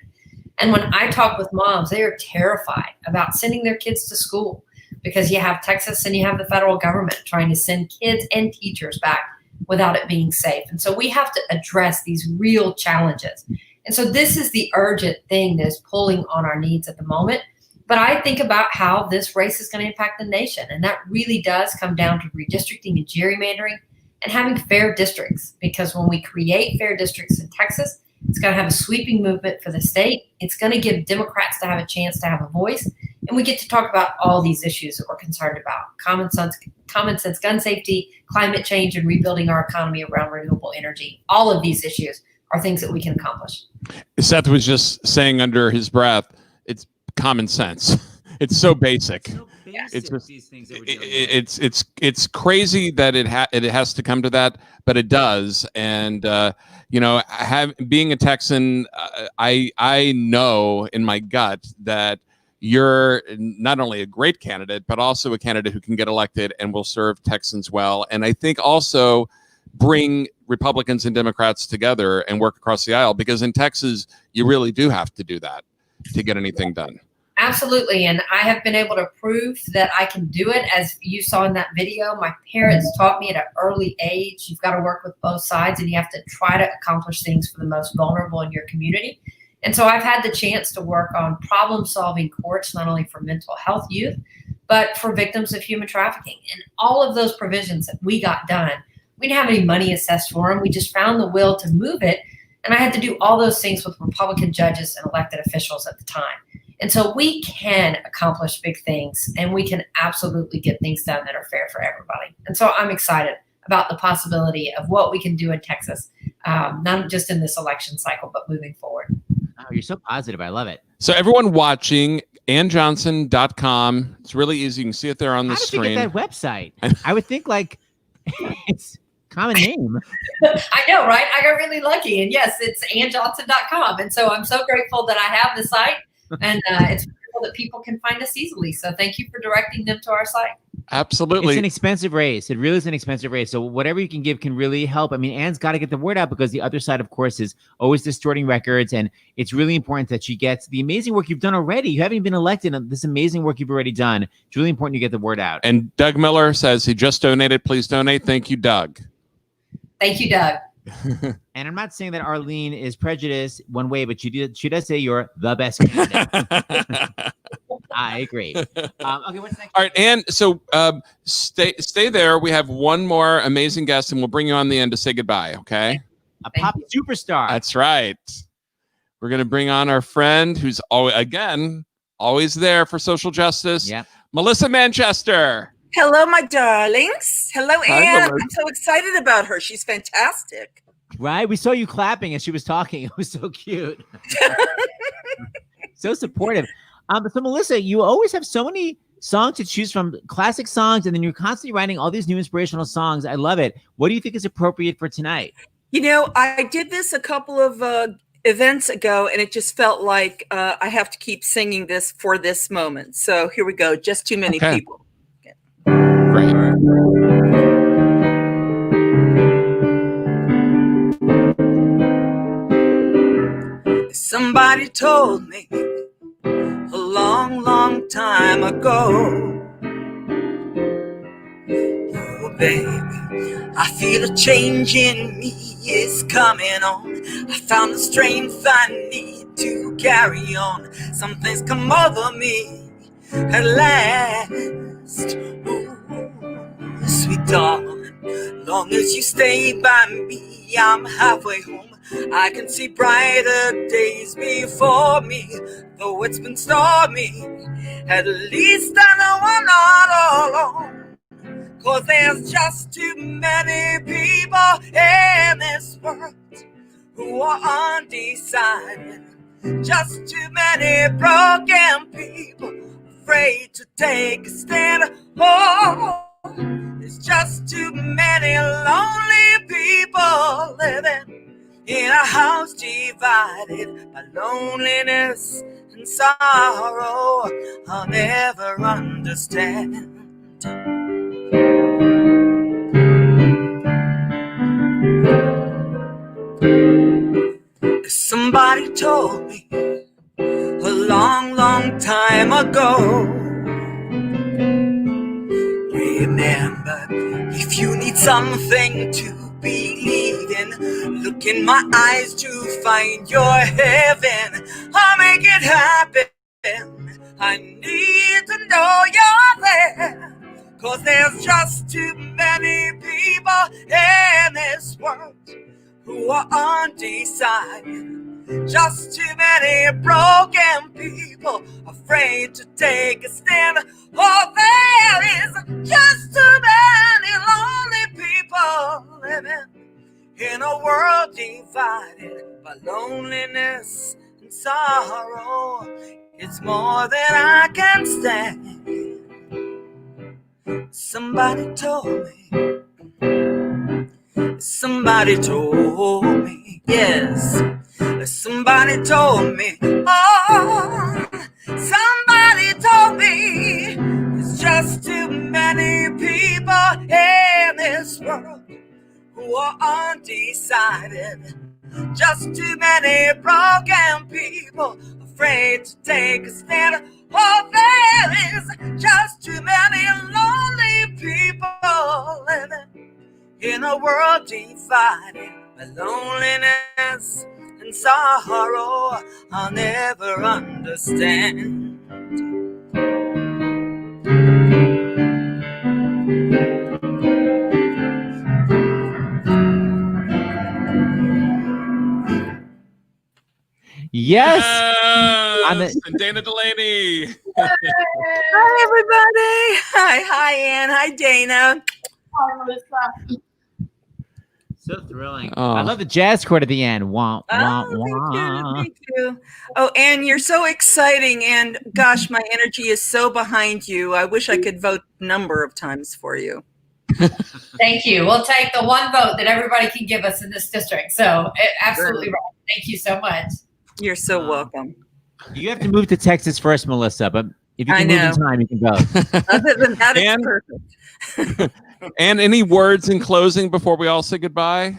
[SPEAKER 9] And when I talk with moms, they are terrified about sending their kids to school because you have Texas and you have the federal government trying to send kids and teachers back without it being safe. And so we have to address these real challenges. And so this is the urgent thing that is pulling on our needs at the moment. But I think about how this race is going to impact the nation. And that really does come down to redistricting and gerrymandering and having fair districts. Because when we create fair districts in Texas, it's going to have a sweeping movement for the state. It's going to give Democrats to have a chance to have a voice. And we get to talk about all these issues that we're concerned about: common sense gun safety, climate change, and rebuilding our economy around renewable energy. All of these issues are things that we can accomplish.
[SPEAKER 2] Seth was just saying under his breath, it's common sense. It's so basic. It's just,
[SPEAKER 1] these things that we're doing.
[SPEAKER 2] it's crazy that it has to come to that, but it does. And being a Texan, I know in my gut that you're not only a great candidate, but also a candidate who can get elected and will serve Texans well. And I think also bring Republicans and Democrats together and work across the aisle, because in Texas, you really do have to do that to get anything done.
[SPEAKER 9] Absolutely. And I have been able to prove that I can do it. As you saw in that video, my parents taught me at an early age, you've got to work with both sides and you have to try to accomplish things for the most vulnerable in your community. And so I've had the chance to work on problem-solving courts, not only for mental health youth, but for victims of human trafficking. And all of those provisions that we got done, we didn't have any money assessed for them. We just found the will to move it. And I had to do all those things with Republican judges and elected officials at the time. And so we can accomplish big things, and we can absolutely get things done that are fair for everybody. And so I'm excited about the possibility of what we can do in Texas, not just in this election cycle, but moving forward.
[SPEAKER 1] Oh, you're so positive. I love it.
[SPEAKER 2] So everyone watching, AnnJohnson.com. It's really easy. You can see it there on the screen.
[SPEAKER 1] How did you get that website? I would think it's common name.
[SPEAKER 9] I know, right? I got really lucky. And yes, it's AnnJohnson.com. And so I'm so grateful that I have the site, and it's wonderful that people can find us easily. So thank you for directing them to our site.
[SPEAKER 2] Absolutely.
[SPEAKER 1] It's an expensive race. It really is an expensive race. So whatever you can give can really help. I mean, Ann's got to get the word out, because the other side, of course, is always distorting records. And it's really important that she gets the amazing work you've done already. You haven't even been elected. This amazing work you've already done. It's really important you get the word out.
[SPEAKER 2] And Doug Miller says he just donated. Please donate. Thank you, Doug.
[SPEAKER 9] Thank you, Doug.
[SPEAKER 1] And I'm not saying that Arlene is prejudiced one way, but she does say you're the best candidate. I agree. Okay, what's next?
[SPEAKER 2] All right, and so stay there. We have one more amazing guest, and we'll bring you on the end to say goodbye, okay?
[SPEAKER 1] A pop superstar.
[SPEAKER 2] That's right. We're going to bring on our friend who's always there for social justice.
[SPEAKER 1] Yeah.
[SPEAKER 2] Melissa Manchester.
[SPEAKER 15] Hello, my darlings. Hello,
[SPEAKER 2] Hi,
[SPEAKER 15] Ann.
[SPEAKER 2] Melissa.
[SPEAKER 15] I'm so excited about her. She's fantastic.
[SPEAKER 1] Right? We saw you clapping as she was talking. It was so cute. So supportive. So Melissa, you always have so many songs to choose from, classic songs, and then you're constantly writing all these new inspirational songs. I love it. What do you think is appropriate for tonight?
[SPEAKER 15] You know, I did this a couple of events ago, and it just felt like I have to keep singing this for this moment. So here we go. Just Too Many People.
[SPEAKER 2] Great.
[SPEAKER 15] Somebody told me a long, long time ago, oh baby, I feel a change in me is coming on. I found the strength I need to carry on. Some things come over me at last. Ooh, sweet darling, long as you stay by me, I'm halfway home. I can see brighter days before me, though it's been stormy. At least I know I'm not alone, 'cause there's just too many people in this world who are undecided. Just too many broken people afraid to take a stand. Oh, there's just too many lonely people living in a house divided by loneliness and sorrow. I'll never understand. Somebody told me a long, long time ago, remember, if you need something to believe in, look in my eyes to find your heaven. I'll make it happen. I need to know you're there, 'cause there's just too many people in this world who are undecided. Just too many broken people afraid to take a stand. Oh, there is just too many lonely people living in a world divided by loneliness and sorrow. It's more than I can stand. Somebody told me, yes. Somebody told me, oh, somebody told me, it's just too many people in this world who are undecided. Just too many broken people afraid to take a stand. Oh, there is just too many lonely people living in a world divided by loneliness and sorrow. I'll never understand.
[SPEAKER 1] Yes.
[SPEAKER 2] And Dana Delany.
[SPEAKER 15] Hi, everybody. Hi, Ann. Hi, Dana.
[SPEAKER 10] Hi, Melissa.
[SPEAKER 1] So thrilling.
[SPEAKER 2] Oh.
[SPEAKER 1] I love the jazz chord at the end. Wah, wah,
[SPEAKER 15] Oh,
[SPEAKER 1] wah.
[SPEAKER 15] thank you. Oh, Ann, you're so exciting. And gosh, my energy is so behind you. I wish I could vote a number of times for you.
[SPEAKER 9] Thank you. We'll take the one vote that everybody can give us in this district. So absolutely right. Thank you so much.
[SPEAKER 15] You're so welcome.
[SPEAKER 1] You have to move to Texas first, Melissa, but if you
[SPEAKER 15] I
[SPEAKER 1] can move in
[SPEAKER 15] know.
[SPEAKER 1] time, you can go.
[SPEAKER 15] Other than that, it's
[SPEAKER 2] And-
[SPEAKER 15] perfect.
[SPEAKER 2] And any words in closing before we all say goodbye?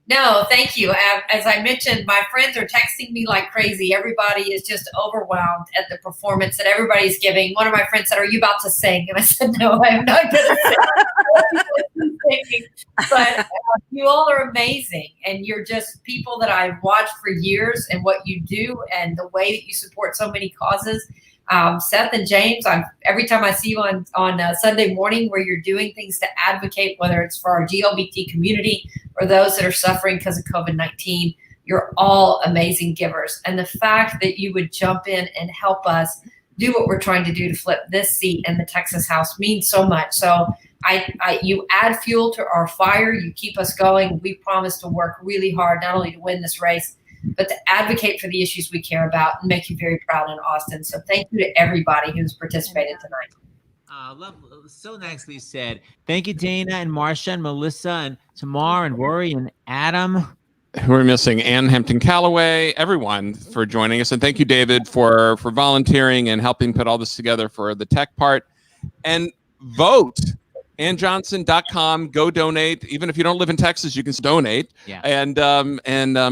[SPEAKER 9] No, thank you. As I mentioned, my friends are texting me like crazy. Everybody is just overwhelmed at the performance that everybody's giving. One of my friends said, "Are you about to sing?" And I said, "No, I'm not going to sing." But you all are amazing. And you're just people that I've watched for years and what you do and the way that you support so many causes. Seth and James, every time I see you on Sunday morning where you're doing things to advocate, whether it's for our GLBT community or those that are suffering because of COVID-19, you're all amazing givers. And the fact that you would jump in and help us do what we're trying to do to flip this seat in the Texas House means so much. So you add fuel to our fire. You keep us going. We promise to work really hard, not only to win this race, but to advocate for the issues we care about and make you very proud in Austin. So thank you to everybody who's participated tonight.
[SPEAKER 1] So nicely said. Thank you, Dana and Marcia and Melissa and Tommar and Rory and Adam.
[SPEAKER 2] Who are missing? Ann, Hampton, Callaway, everyone for joining us. And thank you, David, for volunteering and helping put all this together for the tech part. And vote. AnnJohnson.com. Go donate. Even if you don't live in Texas, you can donate and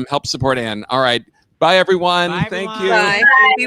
[SPEAKER 2] help support Ann. All right. Bye, everyone.
[SPEAKER 1] Bye,
[SPEAKER 2] Thank
[SPEAKER 1] everyone.
[SPEAKER 2] you.
[SPEAKER 15] Bye.